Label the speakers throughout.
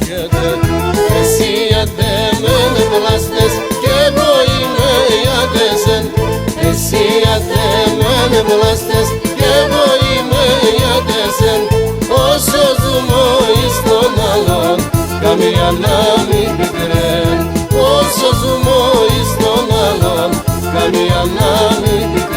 Speaker 1: έρχεται. Εσύ άντε μεν βλάστες κι εγώ είμαι ιατεσεν. Εσύ άντε μεν βλάστες κι εγώ είμαι ιατεσεν. Όσο ζούμε εις τον άλλον καμία να μην πικρέν. Όσο ζούμε εις τον άλλον καμία να μην πικρέν.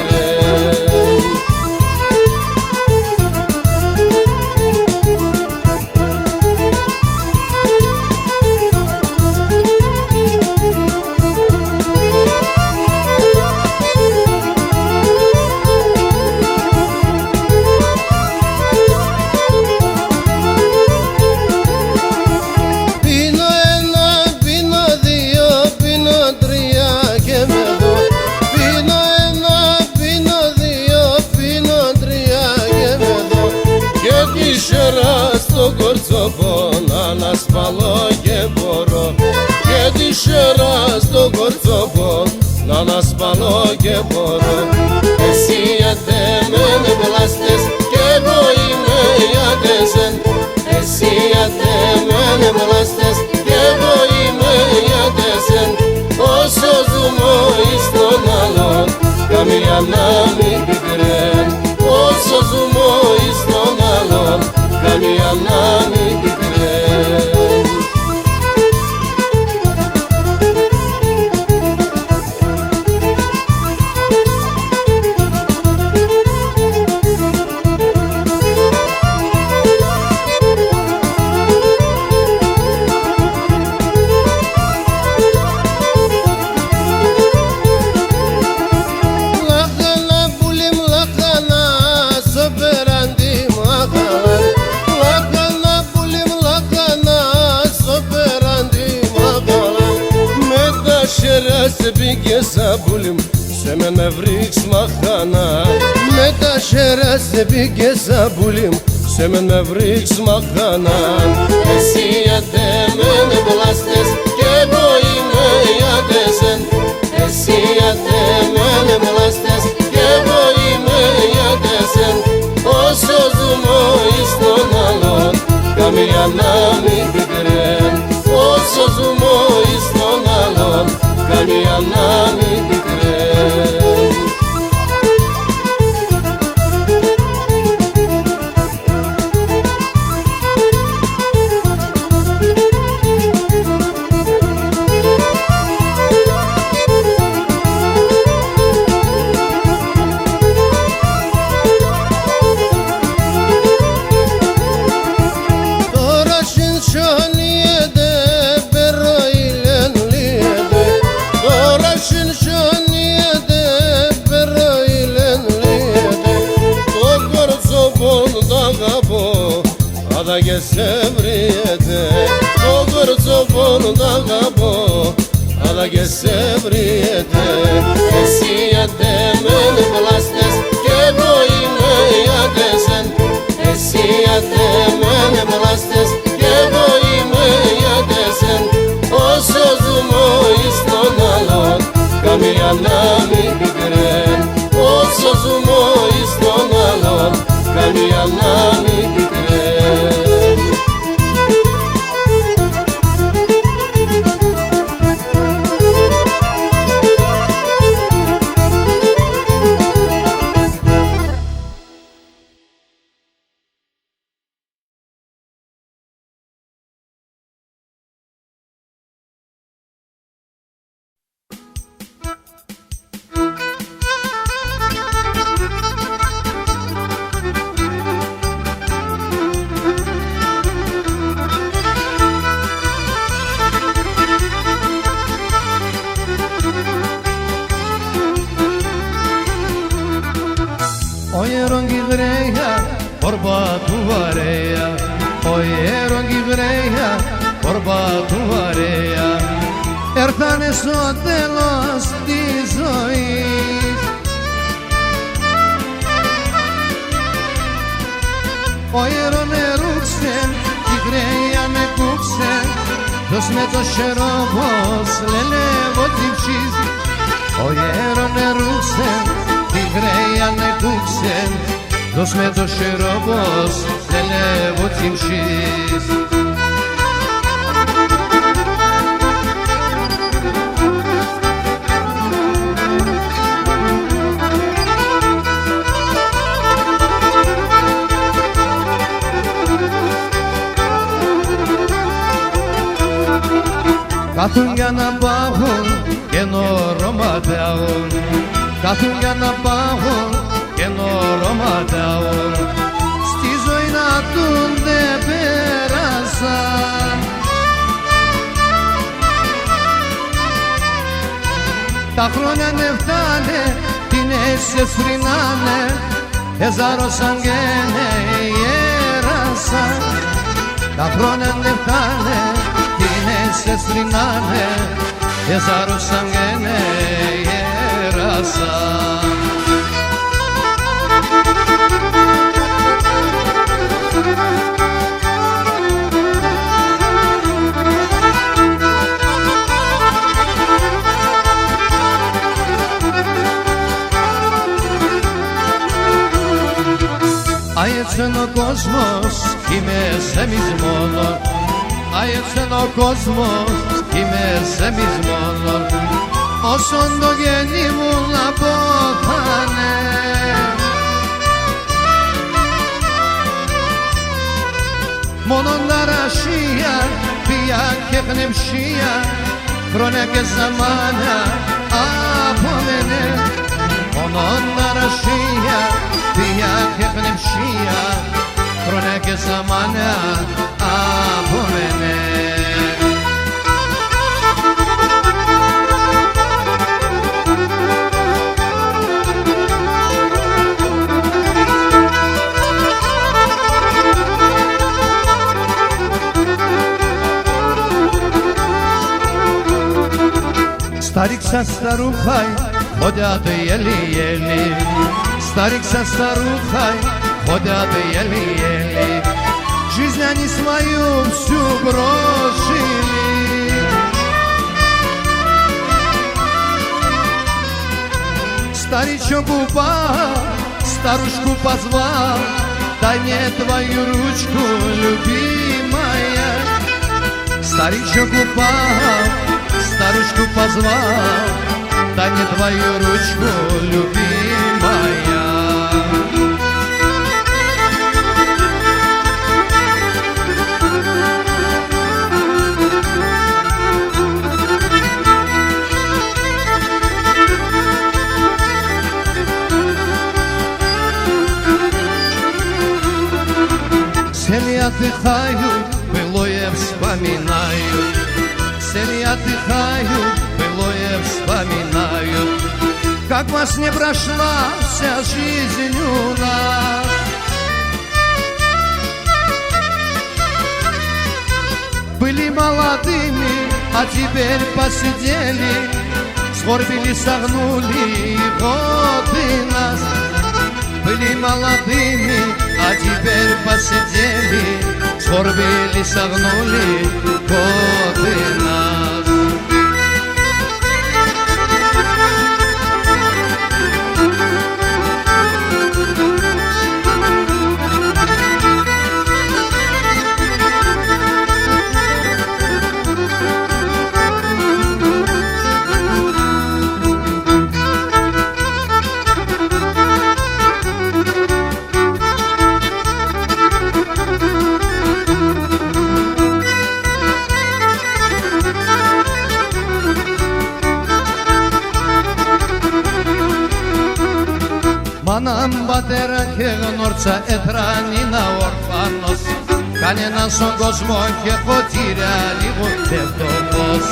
Speaker 1: Στο κορτσοπό να ανασπαλώ και μπορώ. Και τη σέρα στο κορτσοπό να ανασπαλώ και μπορώ. Εσύ άντε μεν βλάστες κι εγώ είμαι ιατεσεν. Εσύ άντε μεν βλάστες κι εγώ είμαι ιατεσεν. Όσο ζούμε εις τον άλλον καμία να μην πικρέν. Όσο ζούμε εις τον άλλον καμία να μην πικρέν. Σε πήγε σαν πουλιμ, σε μένα βρήξ μαχανά. Με τα χέρια σε πήγε σαν πουλιμ, σε μένα βρήξ μαχανά. Εσύ άντε μεν βλάστες κι εγώ είμαι ιατεσεν. Εσύ άντε μεν βλάστες κι εγώ είμαι ιατεσεν. Όσο ζούμε εις τον άλλον καμία να μην πικρέν. Όσο ζούμε εις τον άλλον καμία να μην πικρέν.Άδα και σε βριέται, το κορτσοπόν τ' αγαπώ,άδα και σε βριέται. Εσύ άντε μεν βλάστες κι εγώ είμαι ιατεσεν. Εσύ άντε μεν βλάστες κι εγώ είμαι ιατεσεν. Όσο ζούμε εις τον άλλον καμία να μην πικρέν. Όσο ζούμε εις τον άλλον καμία να μην πικρέν.
Speaker 2: Oyerongi vreja, borba tu vareja. Oyerongi vreja, borba tu vareja. Έρθανε στο τέλος της ζωής. Oyeron eruksen, τη βρέια με κούξεν. Δώσ' με το χερόβος, λένε βοτιμψής. Oyeron eruksen, τη βρέια με κούξεν. Δώσ' με το χερόβος, λένε βοτιμψής. Κάθουν για να πάγουν και νορομαντάουν, κάθουν για να πάγουν και νορομαντάουν, στη ζωή να τούν δεν πέρασαν. Τα χρόνια δεν φτάνε, την έσες φρυνάνε, εζάρωσαν και γέρασαν. Τα χρόνια δεν φτάνε, την έσες φρυνάνε, εζάρωσαν και γέρασαν. Έτσι είναι ο κόσμος, είμαι εμείς μόνο. Έτσι είναι ο κόσμος, είμαι εμείς μόνο. Όσον το γέννη μου να ποθάνε, μόνον τα ρασία, πια και πνευσία, χρόνια και ζαμάνια από μένε. Μόνον τα ρασία, πια και πνευσία, χρόνια και ζαμάνια από μένε. Στα ρίξα στα ρούχα, ходят еле-еле. Старик-то старухой ходят еле-еле. Жизнь они свою всю бросили. Старичок упал, старушку позвал, дай мне твою ручку, любимая. Старичок упал, старушку позвал, дай мне твою ручку, любимая. Сели отдыхают, былое вспоминают. Сели отдыхают, былое вспоминают. Как во сне прошла вся жизнь у нас. Были молодыми, а теперь посидели, скорбили, согнули годы нас. Были молодыми, а теперь посидели, скорбили, согнули годы нас. Manam πατέρα και γνώρτσα έτρανινα ορφάνος. Κανέναν στον κόσμο και φωτήρια λίγο φτωχός.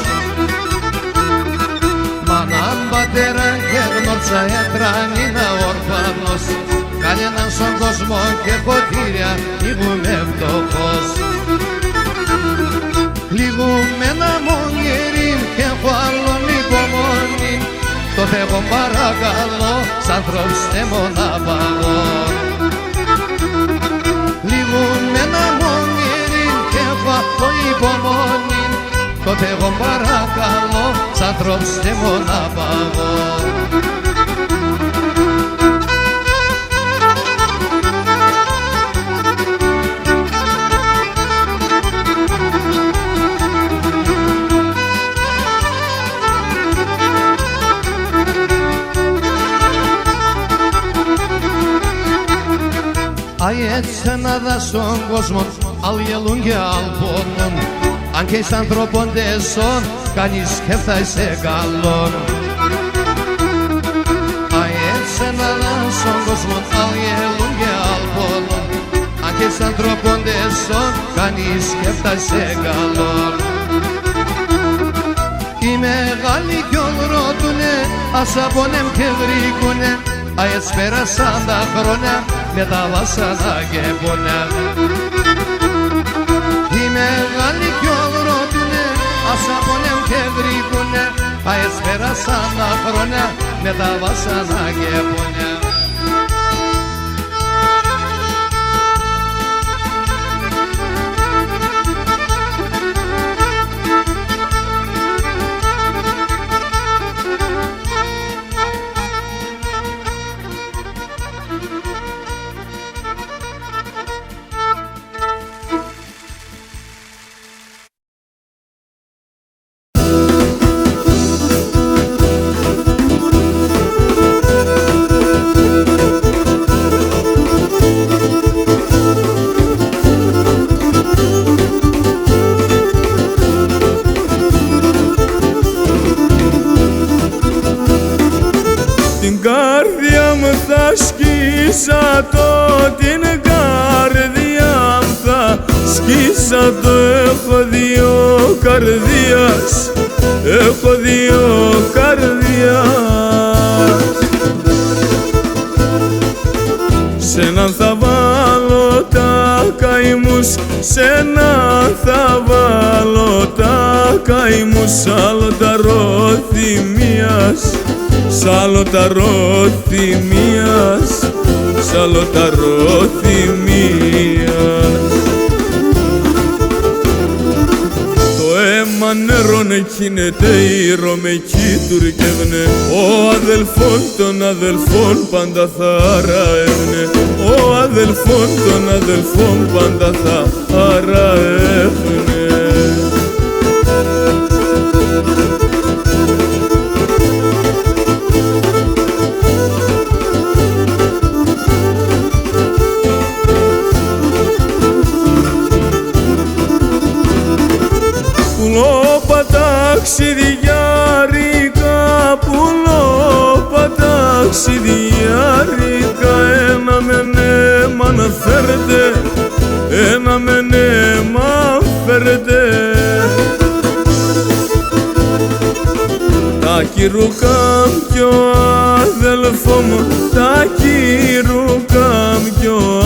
Speaker 2: Manam πατέρα και γνώρτσα έτρανινα ορφάνος. Κανέναν στον κόσμο και φωτήρια λίγο φτωχός. Λιγούμε να μονγερήν και έχω άλλον υπομονήν. Το Θεό παρακαλώ, σαν θρόψτε μοναπαγώ. Λιγούμε να μονγερήν και έχω άλλον υπομονήν. Το Θεό παρακαλώ, σαν θρόψτε μοναπαγώ. Έτσι να δα στον κόσμο, άλλοι ελούν και αλπώνουν. Αν και σαν τρόπον τεσόν, κανείς και φτάσε καλό. Έτσι να στον κόσμο αλλιέλουν και αλπόλων, αν και σαν τροποντές κανείς και φτάσε καλό. Οι μεγάλοι κι όλοι ρωτούνε, ας απονέμ και βρήκουνε, έτσι πέρασαν τα χρόνια με τα βάσανα και πονά. Οι μεγάλοι κι όλοι ρωτούνε, ας απονέμ και βρήκουνε, έτσι πέρασαν τα χρόνια με τα βάσανα και πονά.
Speaker 3: Σκίσα το την καρδιά μου θα σκίσα το, έχω δύο καρδιάς, έχω δύο καρδιάς. Σ' έναν θα βάλω τα καημούς, σ' έναν θα βάλω τα καημούς, άλλο τα ροθυμίας, σ' άλλο τα ροθυμίας, σ' άλλο τα ροθυμίας. Το αίμα νερώνε κίνεται, η Ρωμαϊκή τουρκεύνε, ο αδελφόν των αδελφών πάντα θα αραεύνε, ο αδελφόν των αδελφών πάντα θα αραεύνε. Ταξιδιάρικα, πουλόπα ταξιδιάρικα, ένα με νέμα να φέρετε, ένα με νέμα φέρετε. Τα κυρουκάμ κι ο αδελφό μου, τα κυρουκάμ κι ο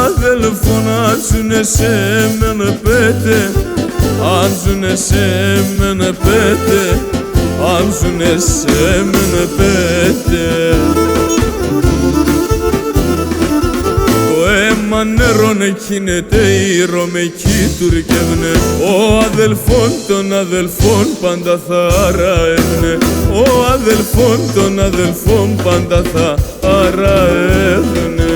Speaker 3: αδελφό, να ζουνε σε μένα πέτε, αν ζουνε σε μένα πέτε, αν ζουνε σε μένα πέτε. Το αίμα νερώνε κίνεται, η Ρωμαϊκή τουρκεύνε, ο αδελφόν των αδελφών πάντα θα αραεύνε, ο αδελφόν των αδελφών πάντα θα αραεύνε.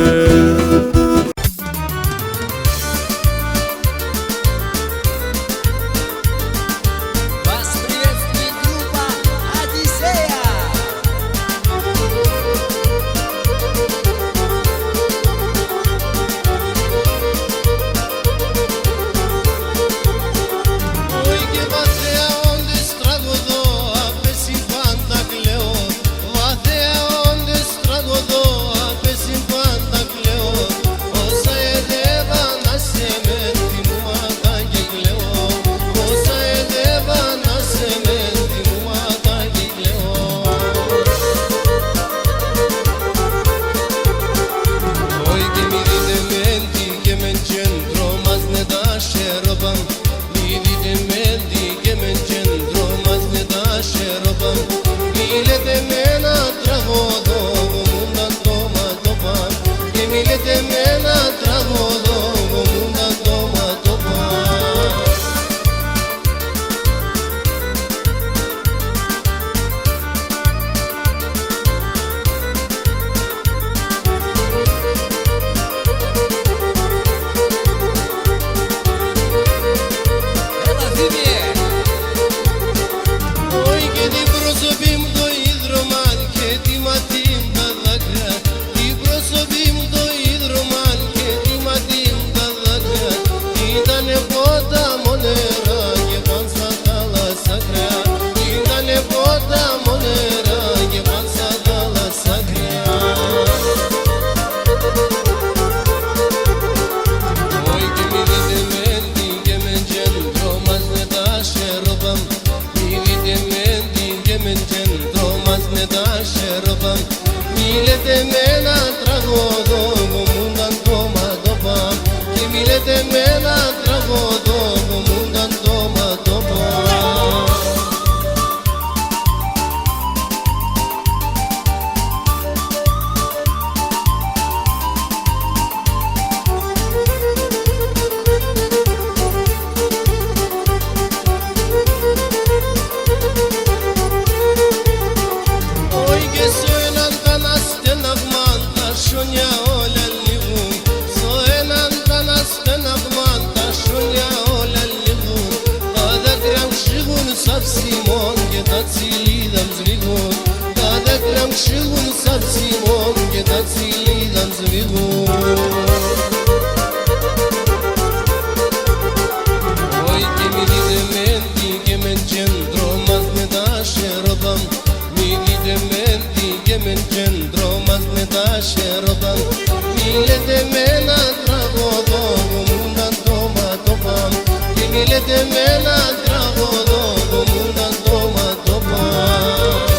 Speaker 1: Βαθέα όντες τραγωδό, απέσιν πάντα Simon, gjetat si lidhem zvigun Ka dhe krem kshillun sa Simon, gjetat si lidhem zvigun Oj, kemi lidhe menti, kemen qendro Mas me dashe rodam Mi lidhe menti, kemen qendro Mas me dashe rodam Mi lidhe mena trago dogo Mundan toma topam Kemi lidhe mena trago dogo Mundan toma topam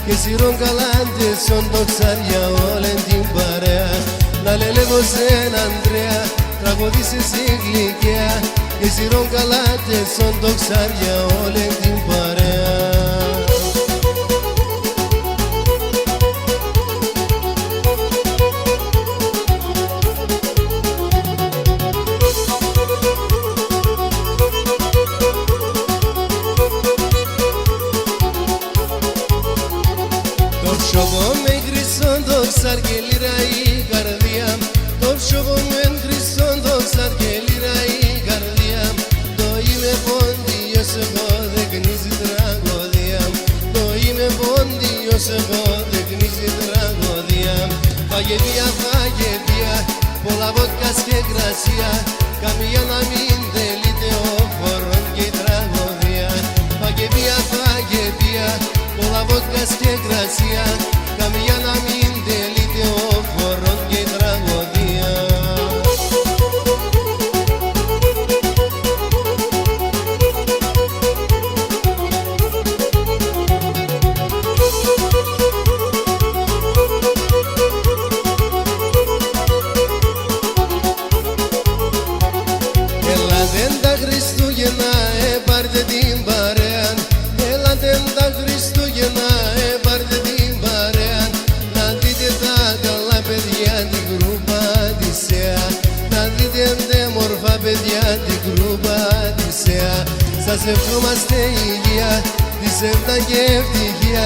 Speaker 4: Che si roncalante son doxaria olen din parea La lele vosen Andrea Tragodise siglichea Che si roncalante son doxaria olen din parea Πολλά βότκας και κρασία Καμία να μην τελείται ο χορών και η τραγωδία Παγεβία, πολλά βότκας και κρασία Καμία να μην τελείται ο χορών και η τραγωδία Σας ευχόμαστε υγεία, δισεύτα και ευτυχία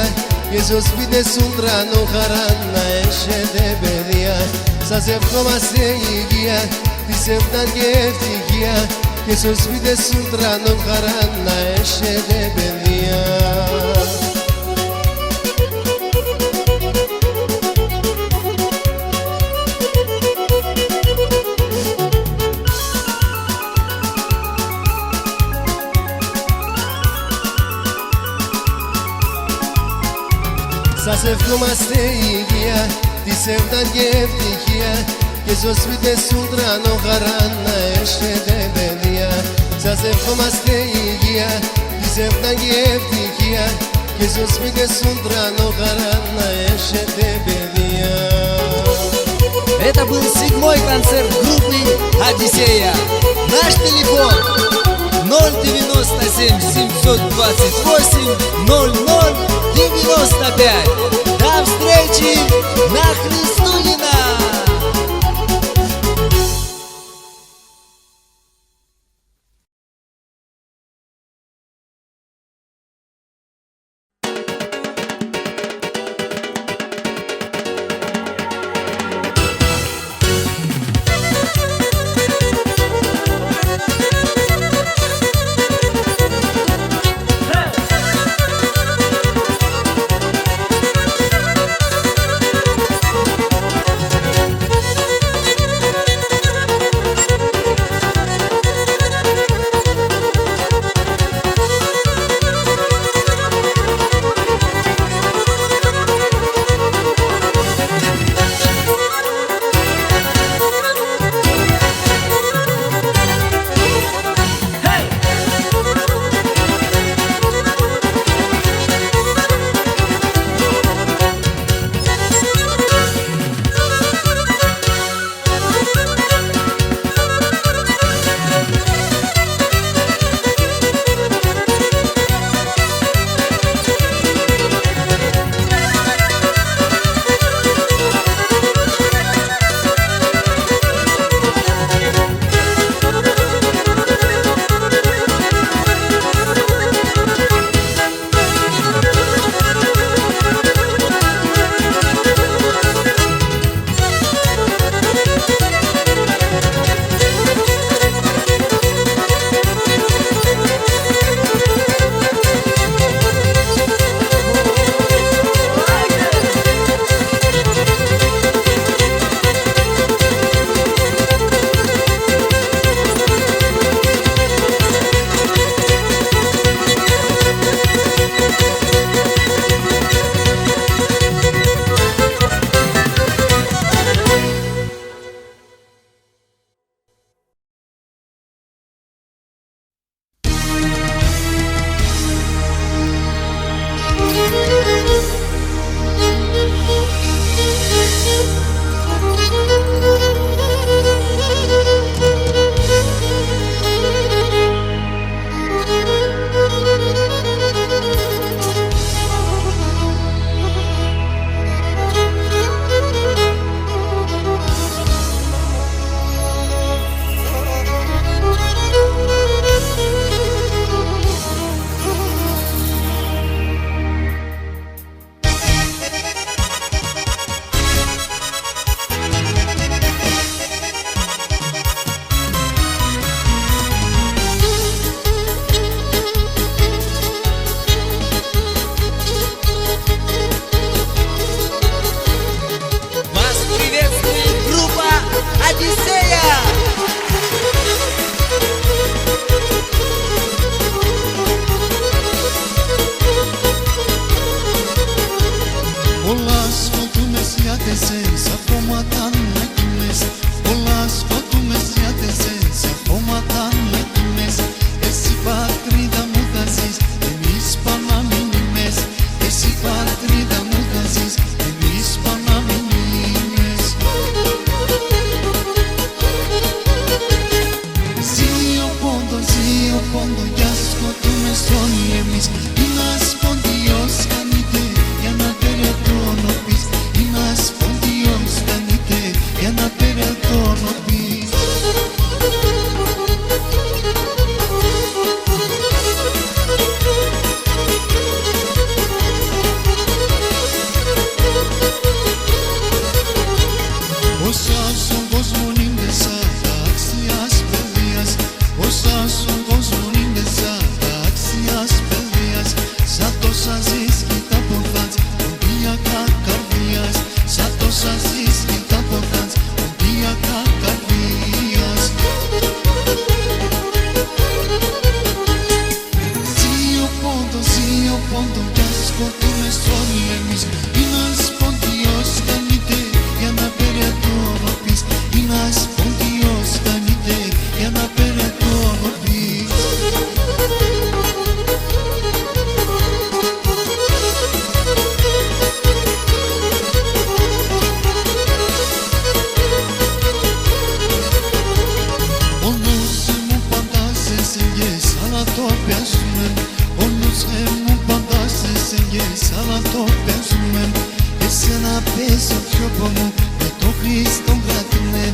Speaker 4: Και στο σπίτι σου τρανό χαρά να έχετε παιδεία Σας ευχόμαστε υγεία, δισεύτα και ευτυχία Και στο σπίτι σου τρανό χαρά να έχετε παιδεία Σας ευχόμαστε υγεία, δισεύτα και ευτυχία Και στο σπίτι σου τρανό χαρά να έχετε παιδεία Σας ευχόμαστε υγεία, δισεύτα και ευτυχία Και στο σπίτι σου τρανό χαρά να έχετε παιδεία
Speaker 5: Это был 7-й концерт группы «Одиссея». Наш телефон 097 728 0095. До встречи на Христунина!
Speaker 6: Όσα στον κόσμο είναι σαν ταξιάς παιδείας, όσα στον κόσμο είναι σαν ταξιάς παιδείας, σαν τόσα ζεις και τα ποθάς, οντιακά καρδίας, σαν τόσα ζεις και τα ποθάς, οντιακά καρδίας. Ζio πόντο κι ας σκοτώνες όλοι εμείς, ένας πόντιος κάνετε για να περαιτώνεις, ένας πόντιος κάνετε για να περαιτώνεις. Όλους μου φαντάζεσαι yes, αλλά το παίζουμε. Όλους μου φαντάζεσαι yes, αλλά το παίζουμε. Εσένα πες ο τρόπο μου, με το Χριστό κρατούμε.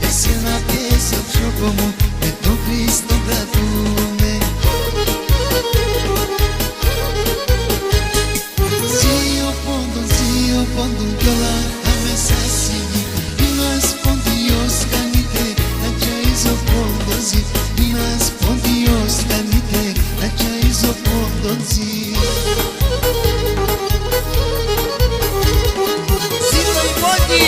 Speaker 6: Εσένα πες ο τρόπο μου, με το Χριστό κρατούμε. Ζio πόντο κι όλα τα μέσα σιγή. Ένας πόντιος κάνετε να καίεις ο πόντος ζει. Ένας πόντιος κάνετε να καίεις ο πόντος ζει.
Speaker 5: Ζήτω η πόντι!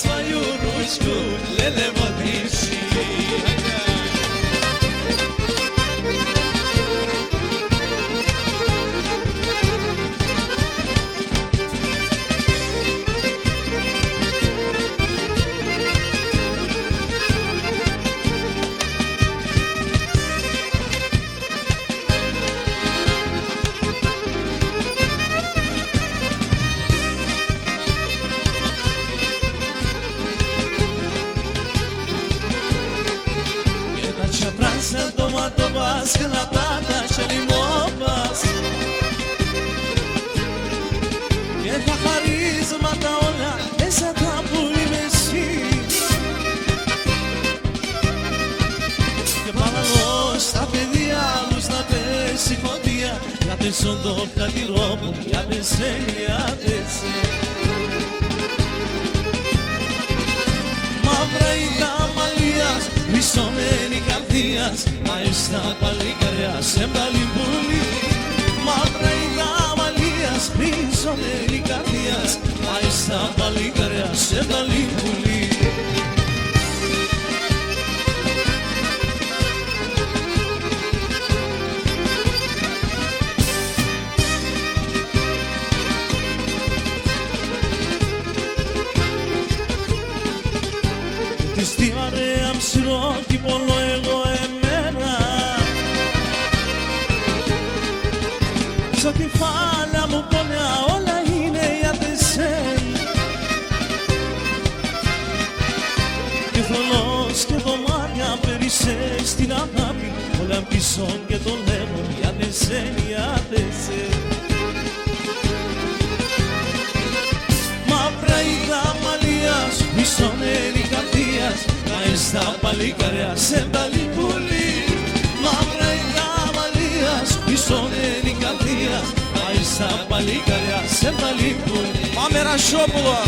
Speaker 7: Свою ручку, леле водишь. Σαν τόματο βάσκελα πάτα σε λιμόπας και τα χαρίσματα όλα μέσα τα που είμαι εσύ και παραλώ στα παιδιά άλλους να πέσει φωτία για πέσον το χατηρό μου, για πέσαι, για πέσαι μαύρα η καμαλίας, μισωμένη καρδίας πάει στα παλικαριά σε μπαλιμπούλι μαύρα η καμαλίας, μισωμένη καρδίας πάει στα παλικαριά σε μπαλιμπούλι στη βαρέα ψηλό κι πονώ εγώ εμένα στο κεφάλια μου πονιά όλα είναι για εσένα και θολός και δωμάτια περισσεύει στην αγάπη όλα πίσω και το λέμε για εσένα, για εσένα μαύρα η καμαλίας, μισωμένη καρδίας πάει στα παλικαριά σε μπαλιμπούλι μαύρα η καμαλίας, μισωμένη καρδίας πάει στα παλικαριά σε μπαλιμπούλι Πάμε Ρασόπουλο!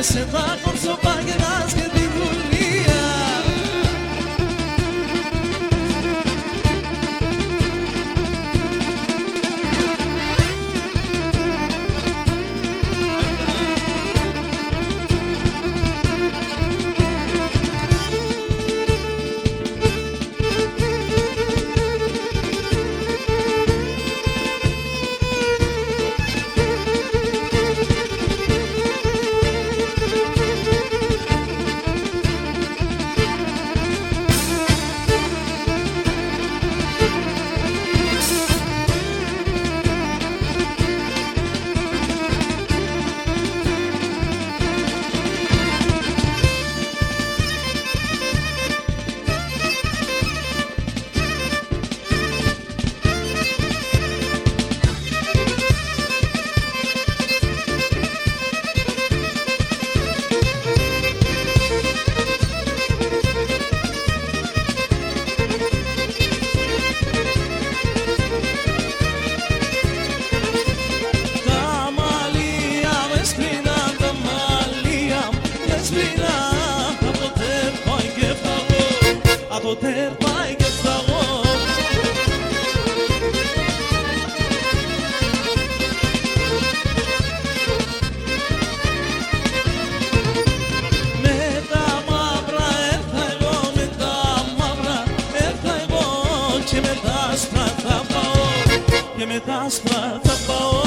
Speaker 8: se va con su páginas que divulguía.
Speaker 7: ποτέ πάει και φταγώ. Με τα μαύρα έρθα εγώ, με τα μαύρα έρθα εγώ και με τα άσπρα θα πάω, και με τα άσπρα θα πάω.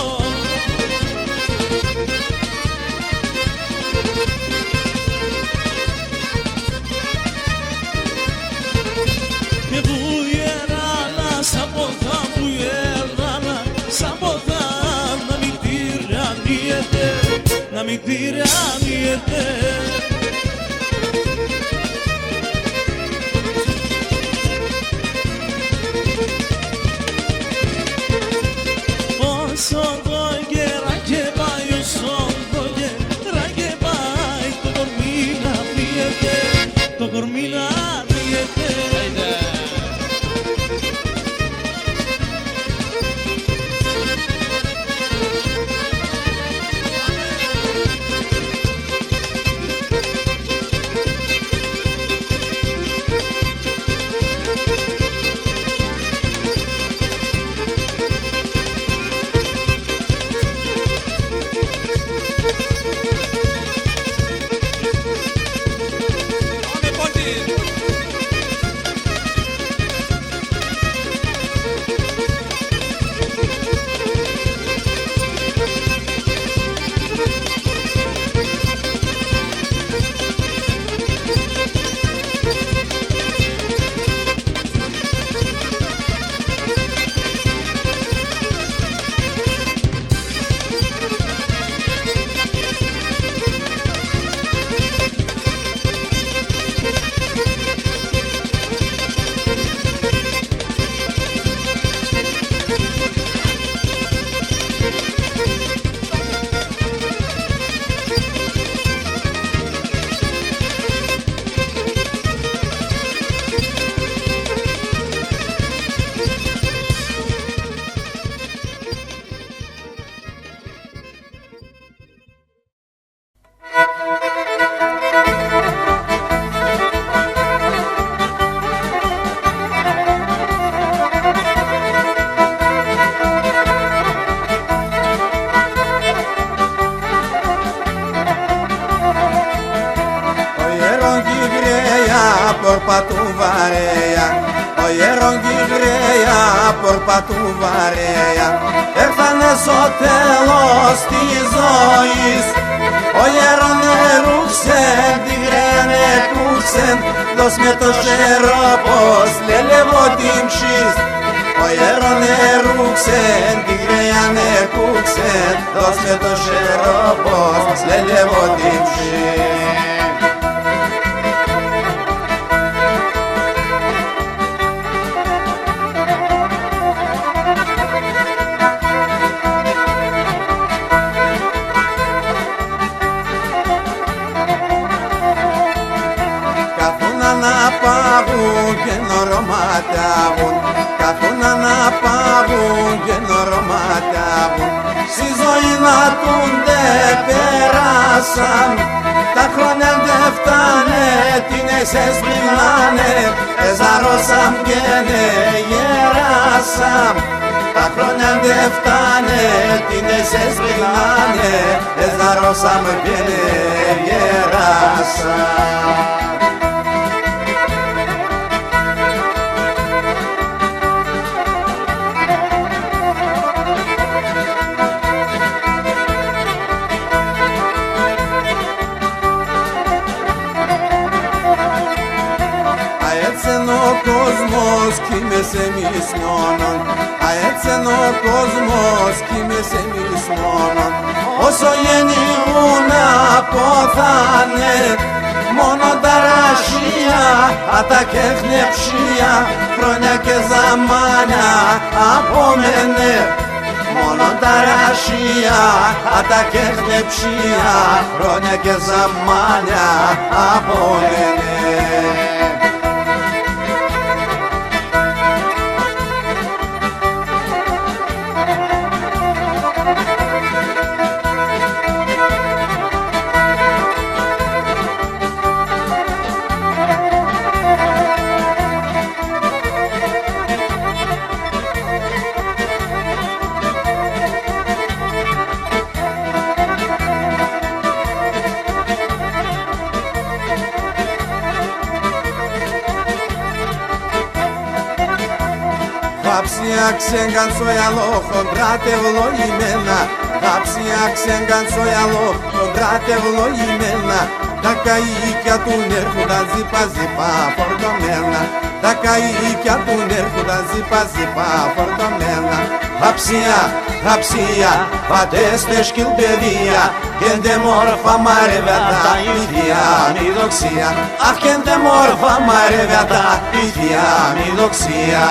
Speaker 7: Και βουιεράλα σαν ποτά, βουιεράλα σαν ποτά, να μην τυραννιέται, να μην τυραννιέται. Όσο το γερακεβάει, όσο το γερακεβάει, το κορμί να πιέται, το κορμί να πιέται.
Speaker 9: Του βαρέα έρθανε στο τέλος της ζωής. Ο γέρον ερούξεν, τη γρέαν εκούξεν, δώσ' με το σερόπος, λελεύω την ψης. Ο γέρον ερούξεν, τη γρέαν εκούξεν, δώσ' με το σερόπος, λελεύω την ψης. Και νορματάβουν, καθούν να πάγουν και νορματάβουν. Στη ζωή να τουν δεν περάσαν, τα χρόνια δεν φτάνε, την εσές μιλάνε, εζαρώσαμ και ναι γεράσαμ. Τα χρόνια δεν φτάνε, την εσές μιλάνε, εζαρώσαμ και ναι γεράσαμ. Κόσμος κοιμές εμείς μόνον, έτσι είναι ο κόσμος κοιμές εμείς μόνον. Όσο γεννιούν αποθάνε, μόνο τα ρασία, ατα και χνεψία, χρόνια και ζαμάνια απόμενε. Μόνο τα ρασία, ατα και χνεψία, χρόνια και ζαμάνια απόμενε. Χάψια ξέγκαν στο γυαλό, χοντράτε ευλογημένα. Χάψια ξέγκαν στο γυαλό, χοντράτε ευλογημένα. Τα καΐκια του έρχονταν ζύπα φορτωμένα. Τα καΐκια του έρχονταν ζύπα φορτωμένα. Χαψία, πατέστε σκυλπεδία. Κέντε μόρφα μαρεβιάτα, η θεία μη δοξία. Αχ, κέντε μόρφα μαρεβιάτα, η θεία μη δοξία.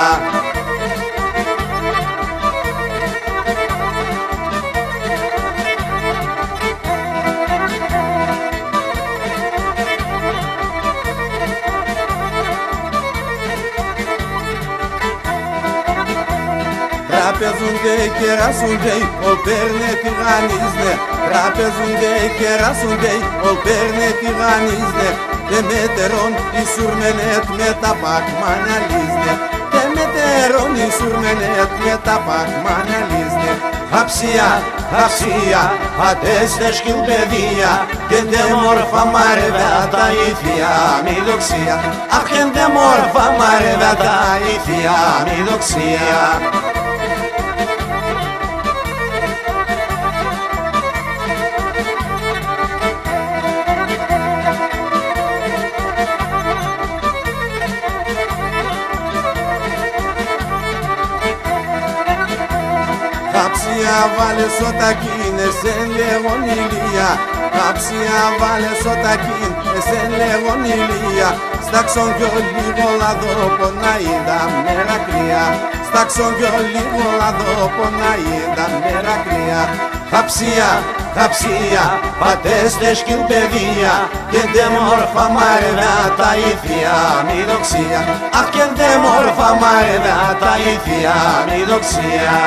Speaker 1: Τραπεζούνται και ράσουνται, ο παίρνε τηγανίζνε. Τραπεζούνται και ράσουνται, ο παίρνε τηγανίζνε. Τε μετερών οι σουρμενέτ με τα πακμαναλίζνε. Τε μετερών οι σουρμενέτ με τα πακμαναλίζνε. Χαψία, πατέστε σκυλπεδία. Και ντε μόρφα μαρεβάτα η θεία μη δοξία. Αχ, και ντε μόρφα μαρεβάτα η θεία μη δοξία. Χαψία βάλε σωτακίν, εσέν λέγον ηλία. Χαψία βάλε σωτακίν, εσέν λέγον ηλία. Στάξον κι ο λίγο λαδό ποναΐδα μερακλία. Στάξον κι ο λίγο λαδό ποναΐδα μερακλία. Χαψία, πατέστε σκυλπεδία. Και ντε μόρφα μαρεβάτα η θεία μη δοξία. Αχ, και ντε μόρφα μαρεβάτα η θεία μη δοξία.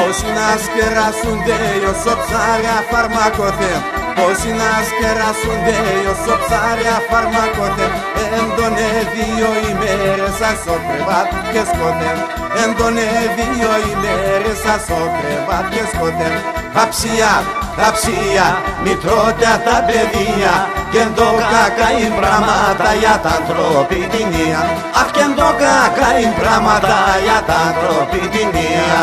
Speaker 1: Όσοι να σκεράσουνται όσο ψάρια φαρμακοθέν. Όσοι να σκεράσουνται όσο ψάρια φαρμακοθέν. Έντονε 2 ημέρες σας ο κρεβάτ και σκοτέν. Έντονε 2 ημέρες σας ο κρεβάτ και σκοτέν. Χαψία, μητρώτε τα παιδεία. Και το κακά είναι πράγματα για τα ανθρωπιτινία. Αχ, και το κακά είναι πράγματα για τα ανθρωπιτινία.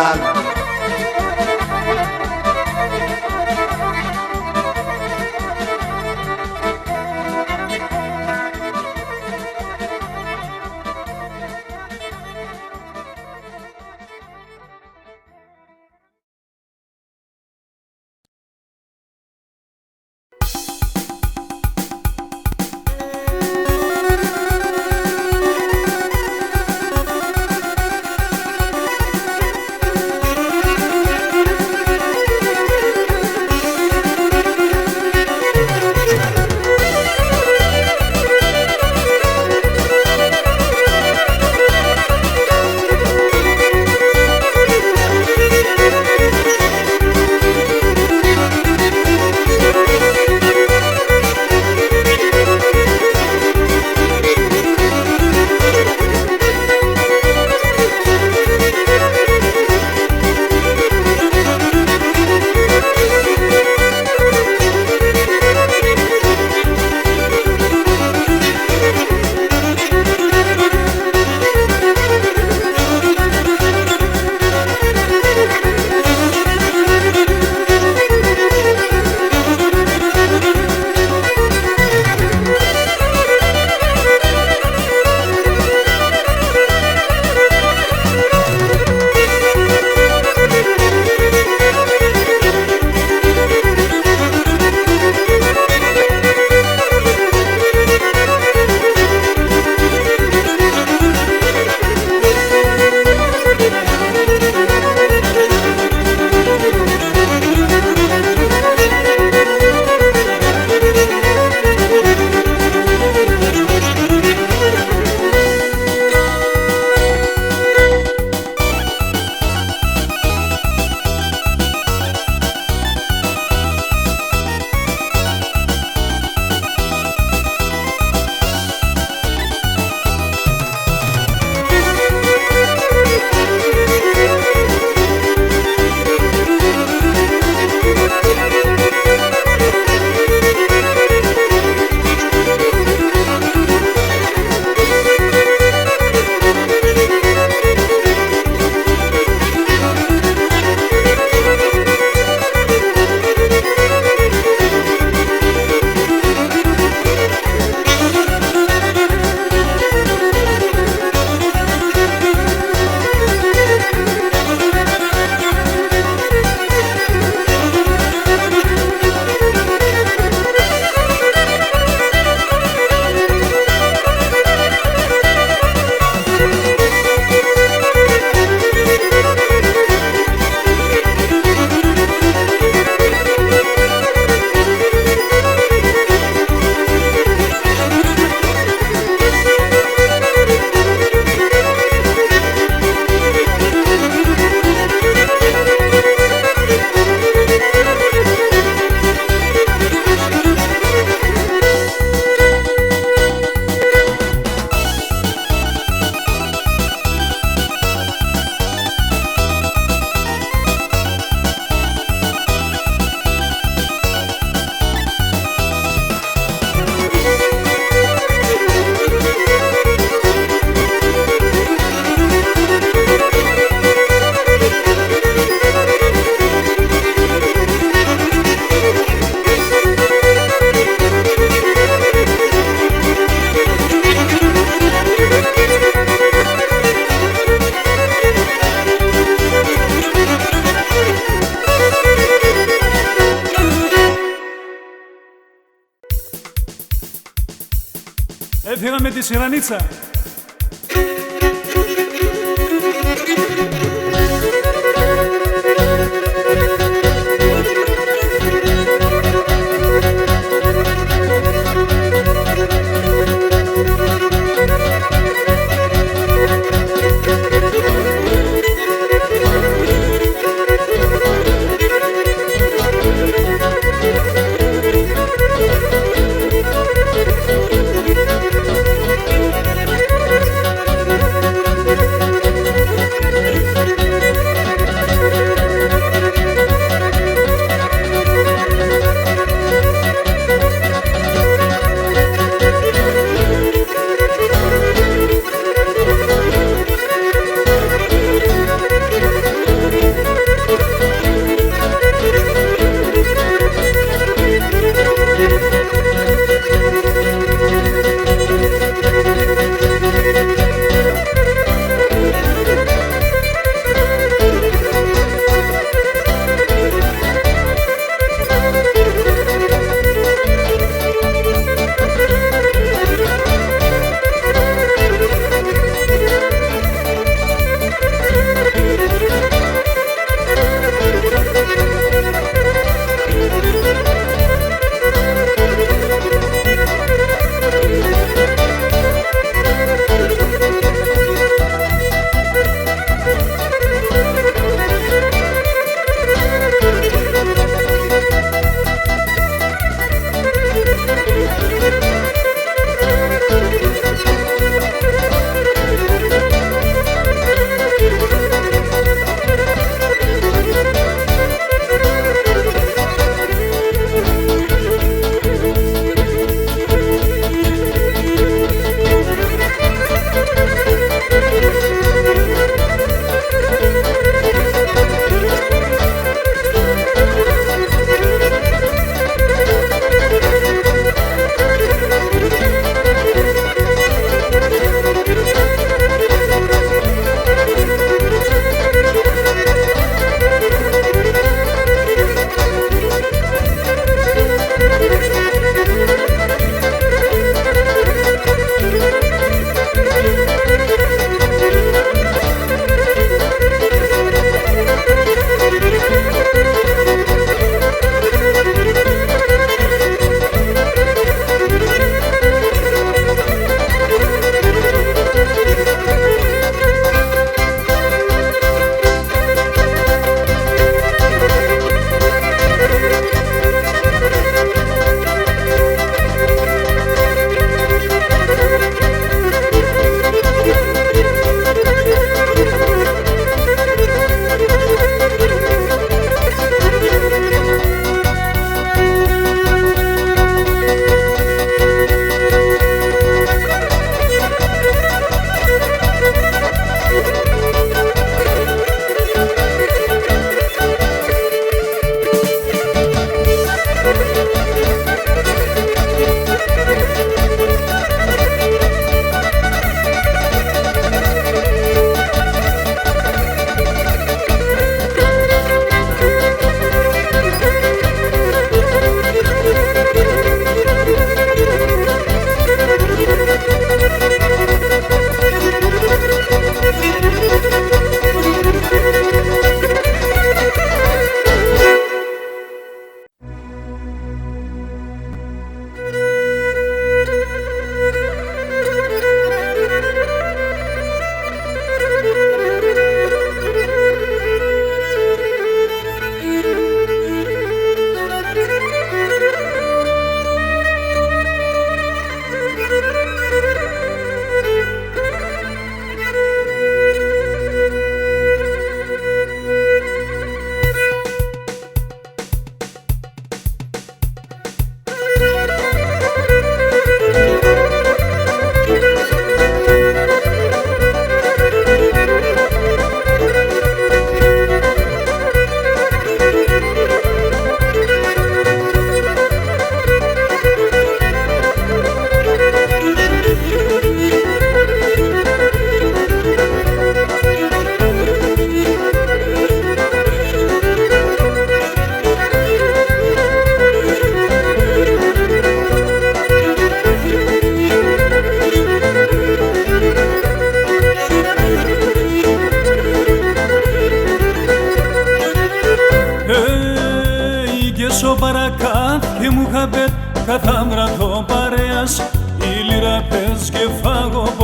Speaker 8: με τη Σιρανίτσα.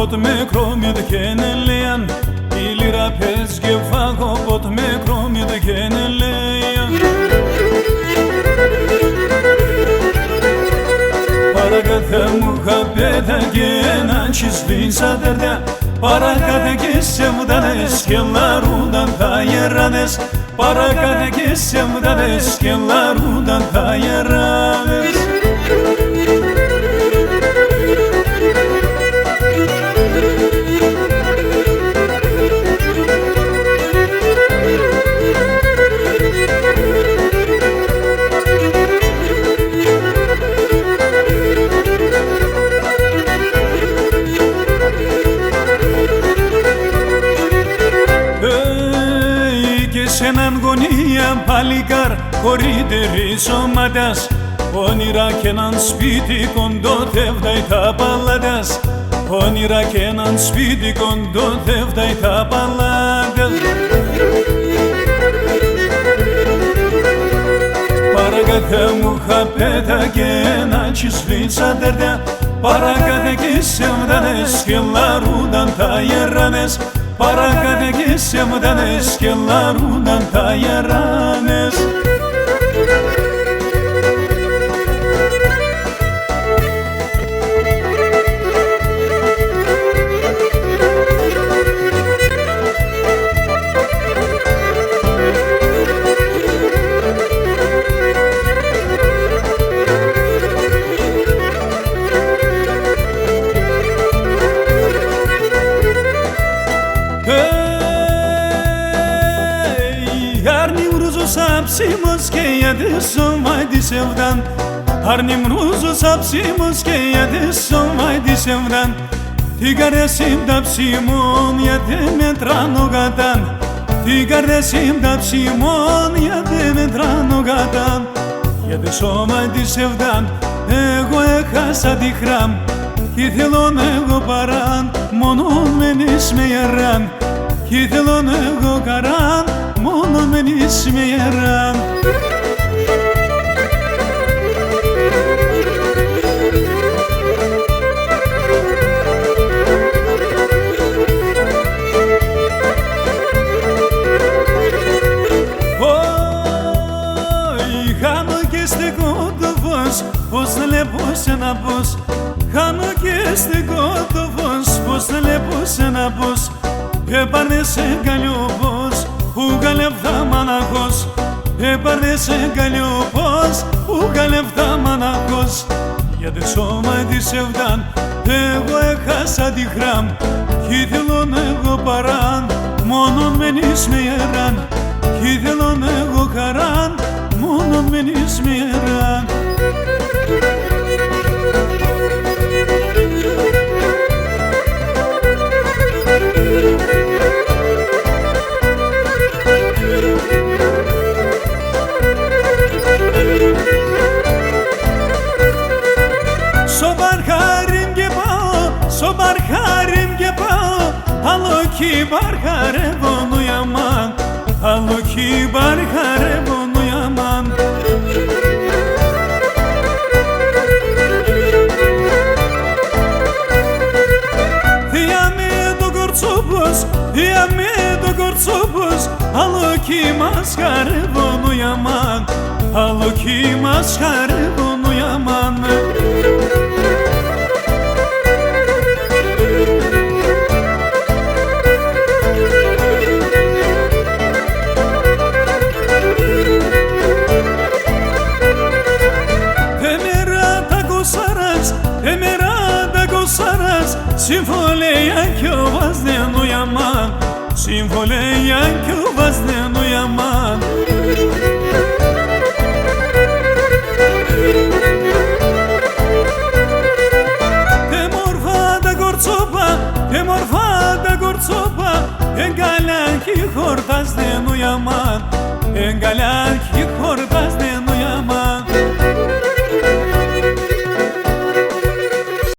Speaker 3: ποτ μικρό μη δεκένελιαν η λίρα πες και φάγω ποτ μικρό μη δεκένελιαν Παρακάτα μου χαπέτα και έναν τσισβήσα τερδιά Παρακάτα και σε μου δανες και λαρούνταν τα γεράδες Παρακάτα και σε μου δανες και λαρούνταν τα γεράδες Σ' έναν γωνία παλικάρ κορύτερης ομάδας Όνειρα κι έναν σπίτι κοντοτεύδαει τα παλάτας Όνειρα κι έναν σπίτι κοντοτεύδαει τα παλάτας Παρακάτα μου χαπέτα και ένα τσισβήσα τερδιά Παρακάτα και σε μδάνες και λαρούνταν τα γεράδες Παρακάτα και σε μδάνες και λαρούνταν τα γεράδες Σαψίμος και γιατί σωμάει της ευδάν Αρνιμ ρούζο σαψίμος και γιατί σωμάει της ευδάν Τι καρδέσιμ τα ψήμων γιατί με τράνω κατάν Τι καρδέσιμ τα ψήμων γιατί με τράνω κατάν Γιατί σωμάει της ευδάν εγώ έχασα τη χράμ Κι θέλω εγώ παράν μόνον μένεις με γεράν Κι θέλω εγώ καράν μόνο μένεις με γεράν Χάνω και στεκώ το φως πως θα λέπω σε ένα πως Χάνω και στεκώ το φως πως θα λέπω σε ένα πως Έπαρνεσαι καλλιόπος που καλεύθα μαναχός Έπαρνεσαι καλλιόπος που καλεύθα μαναχός Γιατί σώμα της ευδάν εγώ έχασα τη χράμ Κι θέλω εγώ παράν μόνον μένεις με γεράν Κι θέλω εγώ χαράν μόνον μένεις με γεράν Barharim ke pao, alo ki barhare bonu yaman, alo ki barhare bonu yaman. Diame do gortsopos, alo ki maskare bonu yaman, alo ki maskare bonu yaman. Συμφωνία κι ο βάζδενο яман, συμφωνία κι ο βάζδενο яман. Μορφά τα κορτσόπα, εγκαλιά κι χορτάς δένου яман, εγκαλιά κι χορτάς